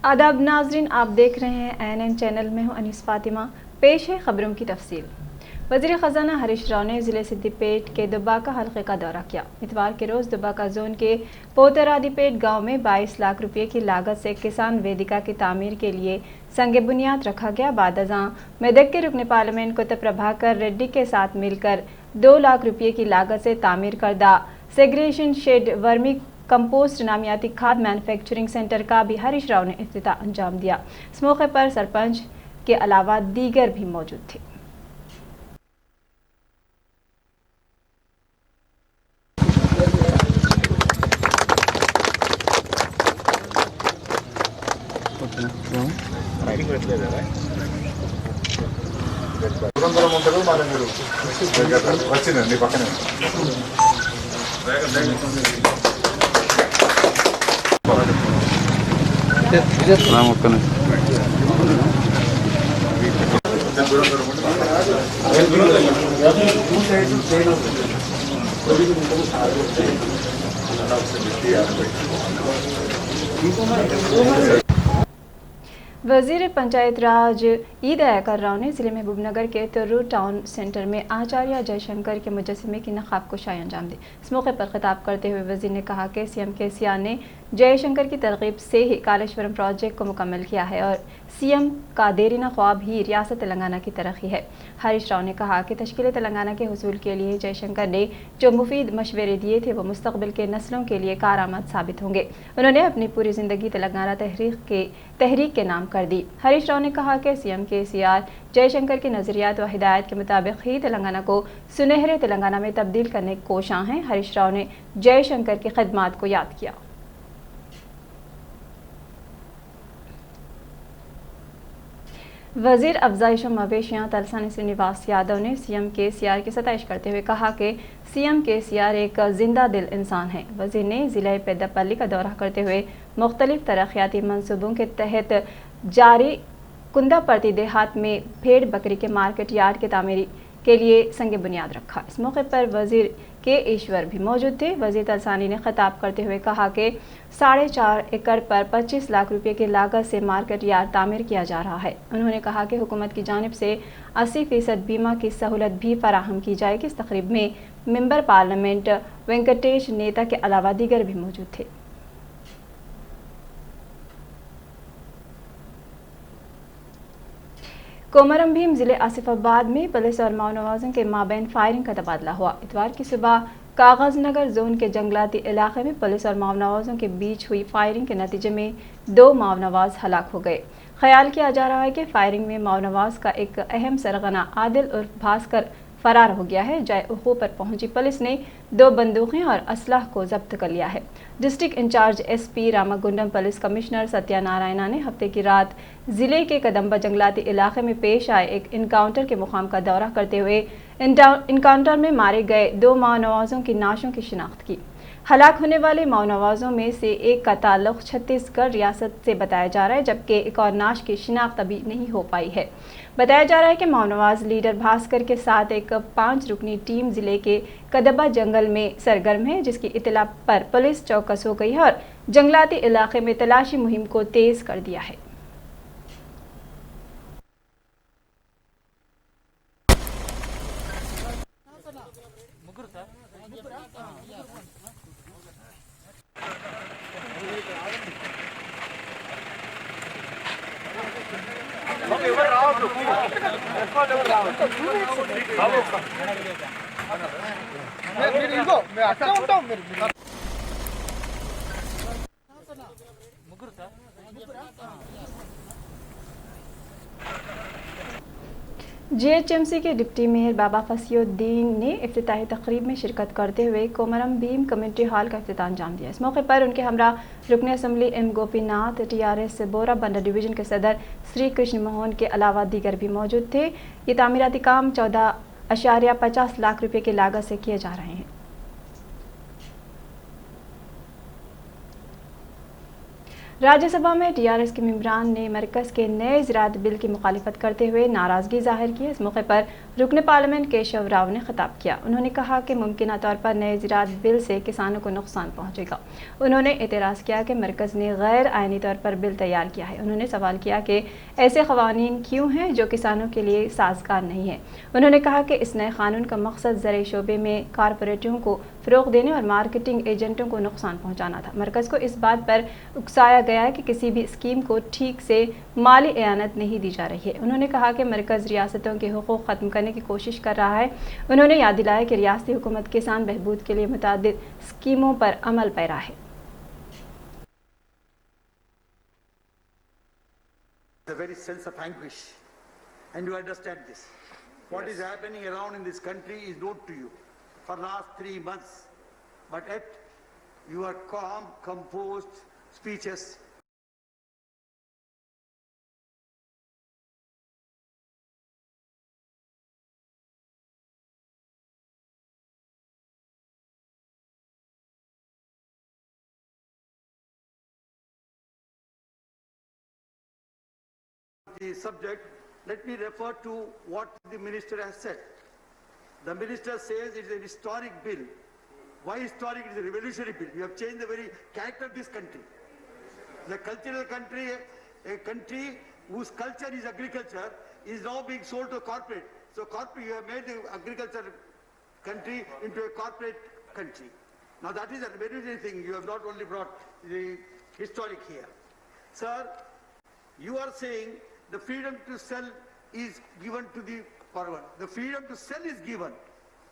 आदाब नाजरीन, आप देख रहे हैं ANN चैनल में हूं अनीस फातिमा। पेश है खबरों की तफसील। वज़ीर ख़जाना हरीश राव ने ज़िले सिद्दीपेट के दुब्बाका हल्के का दौरा किया। इतवार के रोज़ दुब्बाका जोन के पोतरादीपेट गांव में 22 लाख रुपये की लागत से किसान वेदिका की तामीर के लिए संग बुनियाद रखा गया। बाद अज़ां मेदक के रुकन पार्लियामेंट कुतुब प्रभाकर रेड्डी के साथ मिलकर 2 लाख रुपये की लागत से तामीर करदा सेग्रेगेशन शेड, वर्मी कंपोस्ट, नामियाती खाद मैन्युफैक्चरिंग सेंटर का भी हरीश राव ने इफ्तिताह अंजाम दिया। इस मौके पर सरपंच के अलावा दीगर भी मौजूद थे। వచ్చిందండి పక్కనే वज़ीर पंचायत राज ई दयाकर राव ने ज़िले महबूबनगर के तुर्रू टाउन सेंटर में आचार्य जयशंकर के मुजस्समे की नक़ाब कुशाई अंजाम दी। इस मौके पर खिताब करते हुए वज़ीर ने कहा कि CM KCR ने जयशंकर की तरगीब से ही कालेश्वरम प्रोजेक्ट को मुकम्मल किया है और CM का देरीना ख्वाब ही रियासत तेलंगाना की तरक्की है। हरीश राव ने कहा कि तश्कील तेलंगाना के हुसूल के लिए जयशंकर ने जो मुफीद मशवरे दिए थे वो मुस्तक़बिल के नस्लों के लिए कारआमद साबित होंगे। उन्होंने अपनी पूरी ज़िंदगी तेलंगाना तहरीक के नाम कर दी। हरीश राव ने कहा कि CM KCR जयशंकर की नज़रियात व हिदायत के मुताबिक ही तेलंगाना को सुनहरे तेलंगाना में तब्दील करने के कोशां हैं। हरीश राव ने जयशंकर की खिदमात को याद किया। वज़ीर अफजाइश व मवेशियाँ तलसानी श्रीनिवास यादव ने CM KCR की सताइश करते हुए कहा कि CM KCR एक जिंदा दिल इंसान है। वज़ीर ने ज़िले पेद्दापल्ली का दौरा करते हुए मुख्तलिफ तरक्याती मनसूबों के तहत जारी कुंदापर्ती देहात में भेड़ बकरी के मार्केट यार्ड के तामीरी के लिए संग बुनियाद रखा। इस मौके पर वज़ीर के ईश्वर भी मौजूद थे। वज़ीर तलसानी ने खिताब करते हुए कहा कि 4.5 एकड़ पर 25 लाख रुपये की लागत से मार्केट यार्ड तामीर किया जा रहा है। उन्होंने कहा कि हुकूमत की जानिब से 80% बीमा की सहूलत भी फराहम की जाएगी। इस तकरीब में मेंबर पार्लियामेंट वेंकटेश नेता के अलावा दीगर भी मौजूद थे। कोमरम भीम जिले आसिफाबाद में पुलिस और माओनवाजों के माबैन फायरिंग का तबादला हुआ। इतवार की सुबह कागज नगर जोन के जंगलाती इलाके में पुलिस और माओनवाजों के बीच हुई फायरिंग के नतीजे में 2 माओनवाज हलाक हो गए। ख्याल किया जा रहा है कि फायरिंग में माओनवाज का एक अहम सरगना आदिल उर्फ भास्कर फरार हो गया है। जाए उखू पर पहुंची पुलिस ने 2 बंदूकें और असलाह को जब्त कर लिया है। District incharge SP Ramagundam, police commissioner Satyanarayana ने हफ्ते की रात जिले के कदम्बा जंगलाती इलाके में पेश आए एक इनकाउंटर के मुकाम का दौरा करते हुए इनकाउंटर में मारे गए 2 माओनवाजों की नाशों की शिनाख्त की। हलाक होने वाले माओनवाजों में से एक का ताल्लुक छत्तीसगढ़ रियासत से बताया जा रहा है, जबकि एक और नाश की शिनाख्त अभी नहीं हो पाई है। बताया जा रहा है कि माओनवाज लीडर भास्कर के साथ एक 5 रुकनी टीम जिले के कदबा जंगल में सरगर्म है, जिसकी इत्तला पर पुलिस चौकस हो गई है और जंगलाती इलाके में तलाशी मुहिम को तेज कर दिया है। GHMC के डिप्टी मेयर बाबा फसीउद्दीन ने इफ्तिताही तकरीब में शिरकत करते हुए कोमरम भीम कम्युनिटी हॉल का इफ्तिताह अंजाम दिया। इस मौके पर उनके हमरा रुकन असम्बली M गोपीनाथ, TRS बोरा बंडा डिवीजन के सदर श्री कृष्ण मोहन के अलावा दीगर भी मौजूद थे। ये तामीराती काम 14.50 लाख रुपये की लागत से किए जा रहे हैं। राज्यसभा में टीआरएस के मेंबरान ने मरकज के नए ज़राअत बिल की मुखालिफत करते हुए नाराज़गी जाहिर की। इस मौके पर रुकन पार्लियामेंट केशव राव ने खिताब किया। उन्होंने कहा कि मुमकिन तौर पर नए ज़राअत बिल से किसानों को नुकसान पहुंचेगा। उन्होंने एतराज़ किया कि मरकज ने गैर आइनी तौर पर बिल तैयार किया है। उन्होंने सवाल किया कि ऐसे क़वानीन क्यों हैं जो किसानों के लिए साजगार नहीं है। उन्होंने कहा कि इस नए कानून का मकसद ज़राई शोबे में कारपोरेटरों को फ़रोग़ देने और मार्केटिंग एजेंटों को नुकसान पहुँचाना था। मरकज़ को इस बात पर उकसाया गया है कि किसी भी स्कीम को ठीक से माली एआनत नहीं दी जा रही है। उन्होंने कहा कि मरकज़ रियासतों के हुकूक़ ख़त्म करने की कोशिश कर रहा है। उन्होंने याद दिलाया कि रियासती हुकूमत किसान बहबूद के लिए मुतादिद स्कीमों पर अमल पैरा है। The very sense of anguish, and you understand this. What is happening around in this country is known to you for last 3 months, but yet you are calm, composed speeches. The subject, let me refer to what the minister has said. The minister says it is an historic bill. Why historic? It is a revolutionary bill. We have changed the very character of this country. The cultural country, a country whose culture is agriculture, is now being sold to a corporate. So corporate, you have made the agriculture country into a corporate country. Now that is a revolutionary thing. You have not only brought the historic here. Sir, you are saying the freedom to sell is given to the farmer. The freedom to sell is given.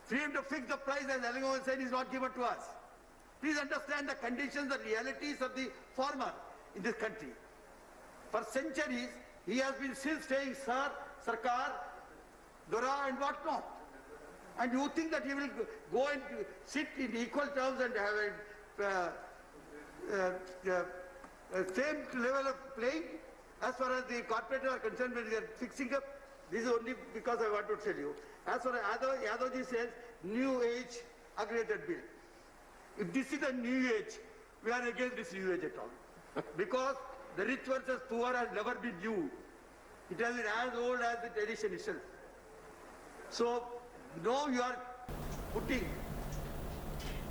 Freedom to fix the price, as Alangovan said, is not given to us. Please understand the conditions, the realities of the farmer in this country. For centuries, he has been still saying, Sir, Sarkar, Dora and what not. And you think that he will go and sit in equal terms and have a same level of playing? As far as the corporators are concerned, when they are fixing up, this is only because I want to tell you. As far as Yadavji says, new age aggravated bill. If this is a new age, we are against this new age at all. Because the rich versus poor has never been new. It has been as old as the tradition itself. So, now you are putting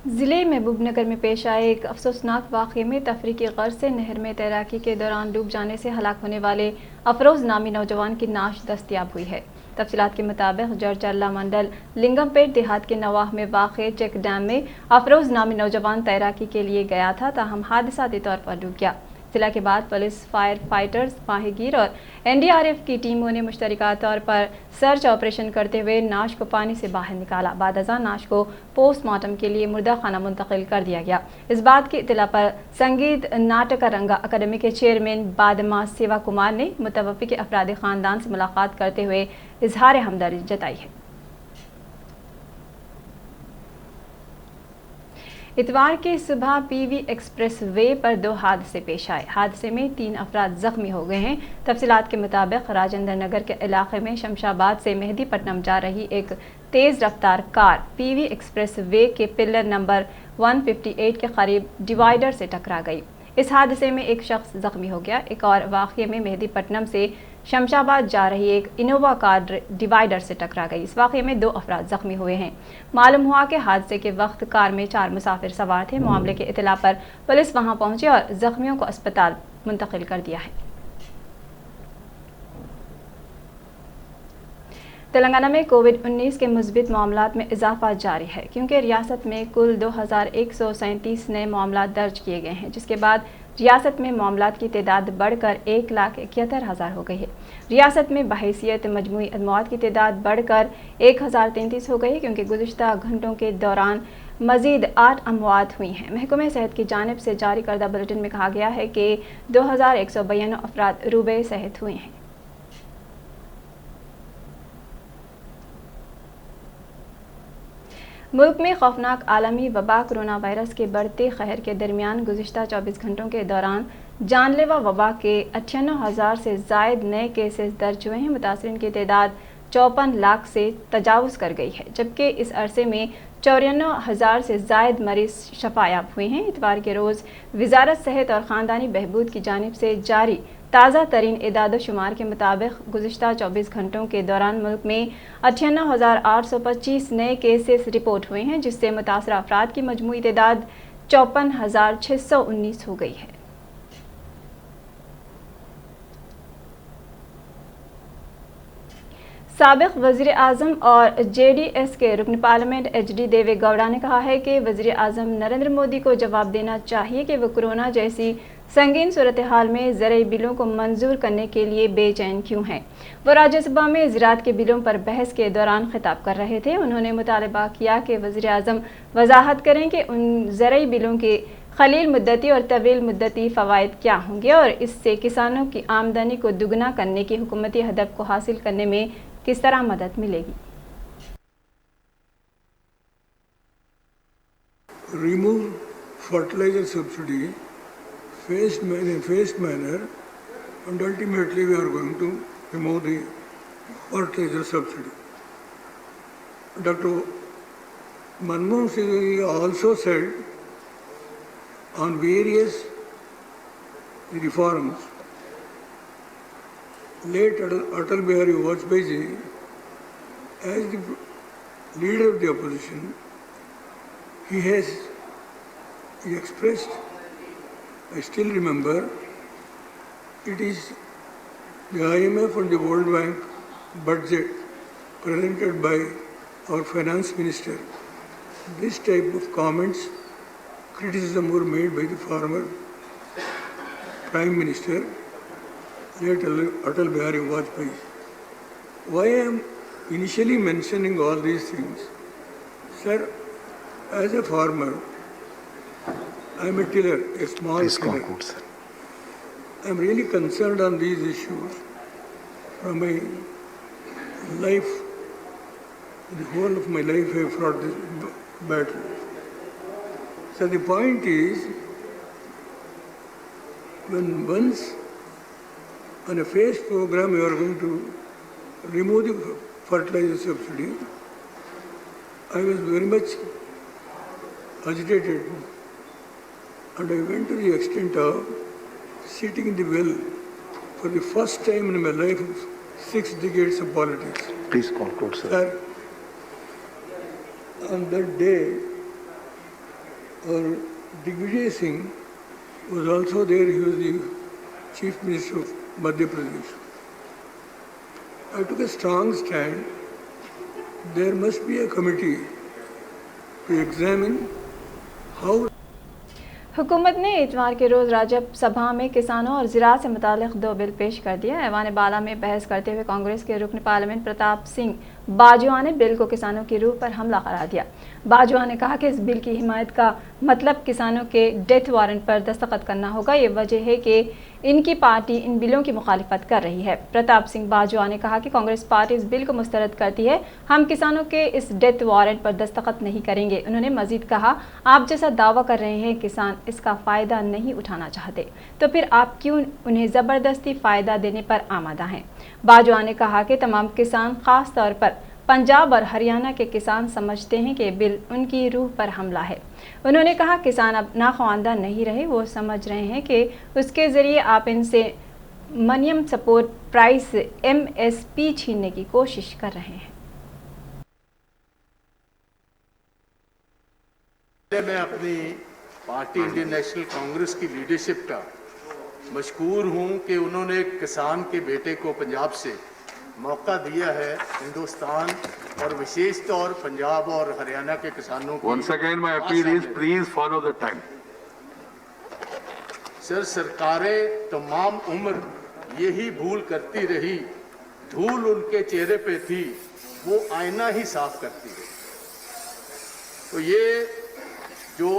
ज़िले महबूबनगर में पेश आए एक अफसोसनाक वाक़े में तफरीकी गर्ज से नहर में तैराकी के दौरान डूब जाने से हलाक होने वाले अफरोज़ नामी नौजवान की नाश दस्तियाब हुई है। तफसीलात के मुताबिक जरचल्ला मंडल लिंगमपेट देहात के नवाह में वाक़े चेक डैम में अफरोज़ नामी नौजवान तैराकी के लिए गया था, ताहम हादसाती तौर पर डूब गया। इत्तला के बाद पुलिस, फायर फाइटर्स, माहिगीर और एनडीआरएफ की टीमों ने मुश्तरका तौर पर सर्च ऑपरेशन करते हुए नाश को पानी से बाहर निकाला। बादअज़ां नाश को पोस्टमार्टम के लिए मुर्दा खाना मुंतकिल कर दिया गया। इस बात की इत्तला पर संगीत नाटक रंगा अकादमी के चेयरमैन बादमा सेवा कुमार ने मुतवफ़्फ़ी के अफराद ख़ानदान से मुलाकात करते हुए इजहार हमदर्दी जताई है। इतवार की सुबह पीवी एक्सप्रेस वे पर 2 हादसे पेश आए। हादसे में 3 अफराद जख्मी हो गए हैं। तफसीलात के मुताबिक राजेंद्र नगर के इलाके में शमशाबाद से मेहदीपट्टनम जा रही एक तेज़ रफ्तार कार पीवी एक्सप्रेस वे के पिलर नंबर 158 के करीब डिवाइडर से टकरा गई। इस हादसे में एक शख्स जख्मी हो गया। एक और वाक़ये में मेहदीपट्टनम से शमशाबाद जा रही एक इनोवा कार डिवाइडर से टकरा गई। इस वाक़ये में 2 अफराद जख्मी हुए हैं। मालूम हुआ कि हादसे के वक्त कार में 4 मुसाफिर सवार थे। मामले के इत्तला पर पुलिस वहां पहुंची और जख्मियों को अस्पताल मुंतकिल कर दिया है। तेलंगाना में कोविड-19 के मुस्बित मामलात में इजाफा जारी है, क्योंकि रियासत में कुल 2137 नए मामलात दर्ज किए गए हैं, जिसके बाद रियासत में मामलात की तादाद बढ़कर 1,71,000 हो गई है। रियासत में बहैसियत मजमूई अमवात की तादाद बढ़कर 1033 हो गई है, क्योंकि गुज़िश्ता घंटों के दौरान मज़ीद 8 अमवात हुई हैं। महकमे सेहत की जानिब से जारी करदा बुलेटिन में कहा गया है कि 2192 अफराद रूबे सेहत हुए हैं। मुल्क में खौफनाक आलमी वबा कोरोना वायरस के बढ़ते कहर के दरमियान गुज़िश्ता 24 घंटों के दौरान जानलेवा वबा के 98,000 से ज़ायद नए केसेस दर्ज हुए हैं। मुतासरीन की तादाद 54 लाख से तजावुज़ कर गई है, जबकि इस अरसे में 94,000 से जायद मरीज शफायाब हुए हैं। इतवार के रोज़ वजारत सेहत और ख़ानदानी बहबूद की जानिब से जारी ताज़ा तरीन इदाद-ओ-शुमार के मुताबिक गुज़िश्ता 24 घंटों के दौरान मुल्क में 98,825 नए केसेस रिपोर्ट हुए हैं, जिससे मुतासरा अफराद की मजमूई तादाद 54,619 हो गई है। साबिक़ वज़ीर आज़म और JDS के रुकन पार्लियामेंट HD देवे गौड़ा ने कहा है कि वज़ीर आज़म नरेंद्र मोदी को जवाब देना चाहिए कि वो कोरोना जैसी संगीन सूरत हाल में ज़रई बिलों को मंजूर करने के लिए बेचैन क्यों हैं। वो राज्यसभा में ज़राअत के बिलों पर बहस के दौरान खिताब कर रहे थे। उन्होंने मुतालबा किया कि वज़ीर आज़म वजाहत करें कि उन ज़रई बिलों के खलील मुद्दती और तवील मुद्दती फ़वाइद क्या होंगे और इससे किसानों की आमदनी को दुगना करने की हुकूमती हदफ को हासिल करने में किस तरह मदद मिलेगी। Remove fertilizer subsidy in a phased manner, and ultimately we are going to remove the fertilizer subsidy. Dr. Manmohan Singh also said on various reforms. Late Atal Bihari Vajpayee, as the leader of the opposition, he expressed, I still remember, it is the IMF and the World Bank budget presented by our finance minister. This type of comments, criticism were made by the former Prime Minister, late Atal Bihari Vajpayee. Why I am initially mentioning all these things? Sir, as a farmer, I am a tiller, a small Please tiller. conclude, sir. I am really concerned on these issues from my life. The whole of my life I have fought this battle. So the point is, when once on a phased program we are going to remove the fertilizer subsidy, I was very much agitated, and I went to the extent of sitting in the well for the first time in my life of 6 decades of politics. Please conclude, sir. Sir, on that day, our Digvijay Singh was also there. He was the Chief Minister of Madhya Pradesh. I took a strong stand. There must be a committee to examine how. हुकूमत ने इतवार के रोज़ राज्यसभा में किसानों और ज़राअत से मुतालिक 2 bill पेश कर दिया। ऐवान बाला में बहस करते हुए कांग्रेस के रुकन पार्लियामेंट प्रताप सिंह बाजवा ने बिल को किसानों की रूह पर हमला करार दिया। बाजवा ने कहा कि इस बिल की हिमायत का मतलब किसानों के डेथ वारंट पर दस्तखत करना होगा। ये वजह है कि इनकी पार्टी इन बिलों की मुखालिफत कर रही है। प्रताप सिंह बाजवा ने कहा कि कांग्रेस पार्टी इस बिल को मुस्तरद करती है, हम किसानों के इस डेथ वारंट पर दस्तखत नहीं करेंगे। उन्होंने मजीद कहा, आप जैसा दावा कर रहे हैं किसान इसका फ़ायदा नहीं उठाना चाहते, तो फिर आप क्यों उन्हें ज़बरदस्ती फ़ायदा देने पर आमादा हैं। बाजवा ने कहा कि तमाम किसान, ख़ास तौर पर पंजाब और हरियाणा के किसान समझते हैं कि बिल उनकी रूह पर हमला है। उन्होंने कहा किसान अब नाख्वानदा नहीं रहे, वो समझ रहे हैं कि उसके ज़रिए आप इनसे मिनिमम सपोर्ट प्राइस MSP छीनने की कोशिश कर रहे हैं। मैं अपनी पार्टी इंडियन नेशनल कांग्रेस की लीडरशिप का मशकूर हूं कि उन्होंने किसान के बेटे को पंजाब से मौका दिया है हिंदुस्तान और विशेष तौर पंजाब और हरियाणा के किसानों को। Once again, my appeal is please follow the time. Sir, सरकारें तमाम उम्र यही भूल करती रही, धूल उनके चेहरे पे थी, वो आईना ही साफ करती रही। तो ये जो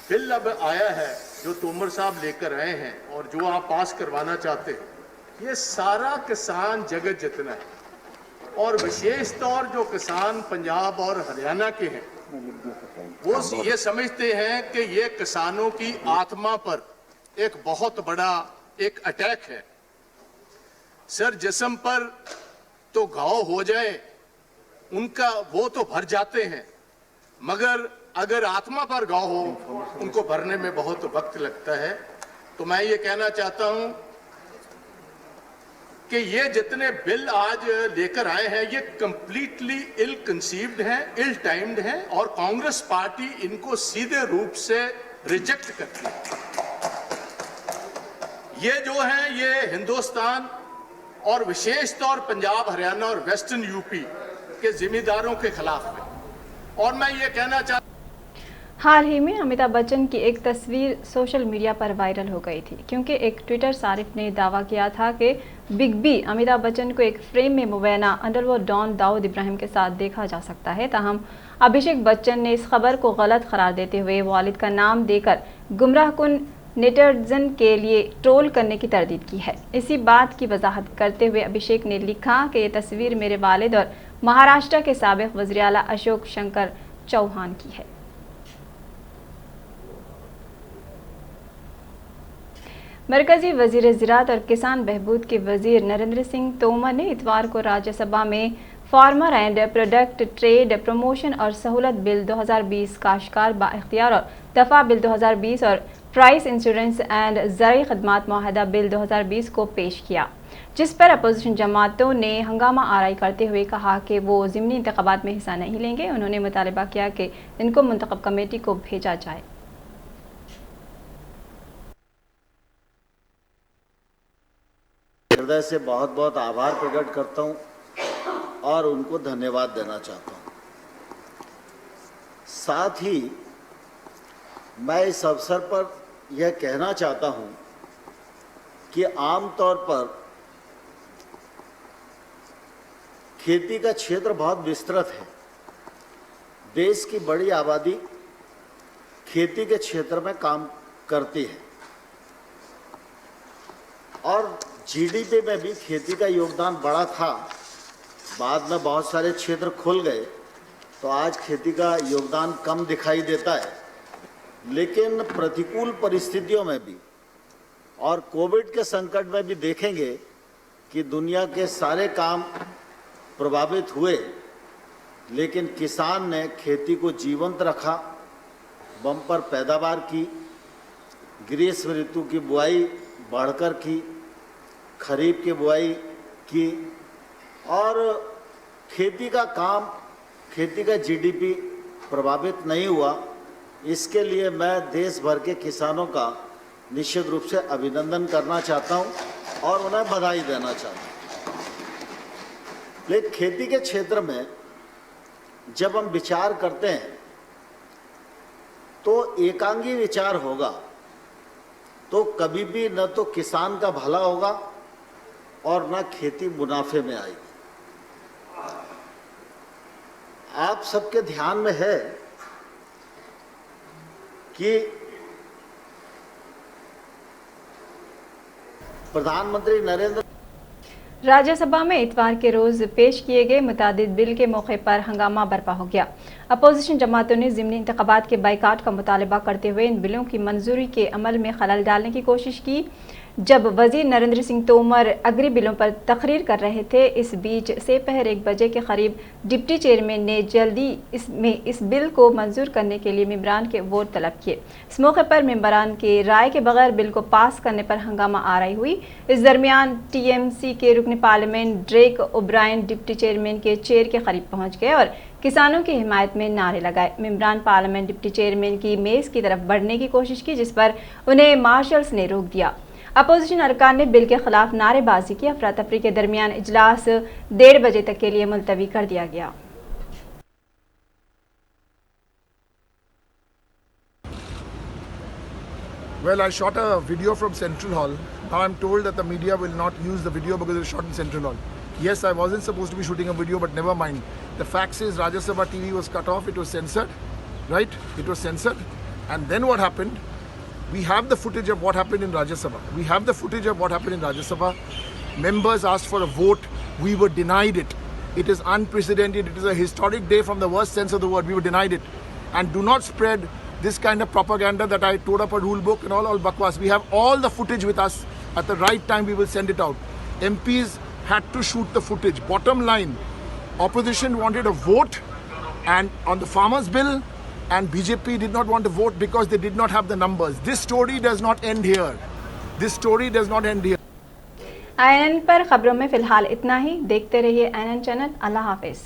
बिल अब आया है, जो तोमर साहब लेकर आए हैं और जो आप पास करवाना चाहते हैं, ये सारा किसान जगत जितना है और विशेष तौर जो किसान पंजाब और हरियाणा के हैं वो ये समझते हैं कि ये किसानों की आत्मा पर एक बहुत बड़ा एक अटैक है। सर, जिस्म पर तो घाव हो जाए उनका वो तो भर जाते हैं, मगर अगर आत्मा पर घाव हो उनको भरने में बहुत वक्त लगता है। तो मैं ये कहना चाहता हूं कि ये जितने बिल आज लेकर आए हैं ये कंप्लीटली इल कंसीव्ड हैं, इल टाइम्ड हैं और कांग्रेस पार्टी इनको सीधे रूप से रिजेक्ट करती है। ये जो है ये हिंदुस्तान और विशेष तौर पंजाब, हरियाणा और वेस्टर्न यूपी के जिम्मेदारों के खिलाफ है। और मैं ये कहना चाहता हाल ही में अमिताभ बच्चन की एक तस्वीर सोशल मीडिया पर वायरल हो गई थी क्योंकि एक ट्विटर सारिफ ने दावा किया था कि बिग बी अमिताभ बच्चन को एक फ्रेम में मुबैना अंडरवर्ल्ड डॉन दाऊद इब्राहिम के साथ देखा जा सकता है। ताहम अभिषेक बच्चन ने इस खबर को गलत करार देते हुए वालिद का नाम देकर गुमराहकुन नेटिजन के लिए ट्रोल करने की तरदीद की है। इसी बात की वजाहत करते हुए अभिषेक ने लिखा कि ये तस्वीर मेरे वालिद और महाराष्ट्र के साबिक वज़ीर आला अशोक शंकर चौहान की है। मरकजी वजीर ज़राअत और किसान बहबूद के वजीर नरेंद्र सिंह तोमर ने इतवार को राज्यसभा में farmer and product trade promotion और सहूलत बिल 2020, काश्तकार बाइख्तियार और दफा बिल 2020 और प्राइस इंश्योरेंस एंड ज़राई खदमात मुआहदा बिल 2020 को पेश किया, जिस पर अपोजिशन जमातों ने हंगामा आराई करते हुए कहा कि वो ज़िमनी इंतखाबात में हिस्सा नहीं लेंगे। उन्होंने मुतालबा किया कि इनको मुंतखब कमेटी को भेजा जाए। हृदय से बहुत बहुत आभार प्रकट करता हूं और उनको धन्यवाद देना चाहता हूं। साथ ही मैं इस अवसर पर यह कहना चाहता हूं कि आमतौर पर खेती का क्षेत्र बहुत विस्तृत है। देश की बड़ी आबादी खेती के क्षेत्र में काम करती है और जीडीपी में भी खेती का योगदान बड़ा था। बाद में बहुत सारे क्षेत्र खुल गए तो आज खेती का योगदान कम दिखाई देता है। लेकिन प्रतिकूल परिस्थितियों में भी और कोविड के संकट में भी देखेंगे कि दुनिया के सारे काम प्रभावित हुए, लेकिन किसान ने खेती को जीवंत रखा, बम्पर पैदावार की, ग्रीष्म ऋतु की बुआई बढ़कर की, खरीफ की बुआई की और खेती का काम, खेती का जीडीपी प्रभावित नहीं हुआ। इसके लिए मैं देश भर के किसानों का निश्चित रूप से अभिनंदन करना चाहता हूं और उन्हें बधाई देना चाहता हूं। लेकिन खेती के क्षेत्र में जब हम विचार करते हैं तो एकांगी विचार होगा तो कभी भी न तो किसान का भला होगा और न खेती मुनाफे में आएगी। आप सबके ध्यान में है कि प्रधानमंत्री नरेंद्र राज्यसभा में इतवार के रोज पेश किए गए मुतादिद बिल के मौके पर हंगामा बर्पा हो गया। अपोजिशन जमातों ने ज़िमनी इंतखाबात के बाइकाट का मुतालबा करते हुए इन बिलों की मंजूरी के अमल में खलल डालने की कोशिश की। जब वजीर नरेंद्र सिंह तोमर अग्री बिलों पर तकरीर कर रहे थे, इस बीच से पहर 1 बजे के करीब डिप्टी चेयरमैन ने जल्दी इस बिल को मंजूर करने के लिए मेंबरान के वोट तलब किए। इस मौके पर मेंबरान के राय के बगैर बिल को पास करने पर हंगामा आराई हुई। इस दरमियान टीएमसी के रुकन parliament Drake O'Brien deputy chairman के चेयर के करीब पहुंच गए और किसानों की हिमायत में नारे लगाए। मेंबरान पार्लियामेंट डिप्टी चेयरमैन की मेज की तरफ बढ़ने की कोशिश की, जिस पर उन्हें मार्शल्स ने रोक दिया। अपोजिशन अरकान ने बिल के खिलाफ नारेबाजी की। अफरा तफरी के दरमियान इजलास 1:30 बजे तक के लिए मुलतवी कर दिया गया। Well, I shot a video from Central Hall. Now I'm told that the media will not use the video because it was shot in Central Hall. Yes, I wasn't supposed to be shooting a video, but never mind. The fact is Rajya Sabha TV was cut off. It was censored, right? It was censored. And then what happened? We have the footage of what happened in Rajya Sabha. We have the footage of what happened in Rajya Sabha. Members asked for a vote. We were denied it. It is unprecedented. It is a historic day from the worst sense of the word. We were denied it. And do not spread this kind of propaganda that I tore up a rule book and all bakwas. We have all the footage with us. At the right time, we will send it out. MPs had to shoot the footage. Bottom line, opposition wanted a vote And on the farmers bill, and BJP did not want to vote because they did not have the numbers. This story does not end here. This story does not end here. INN पर खबरों में फिलहाल इतना ही। देखते रहिए INN channel. अल्लाह हाफिज।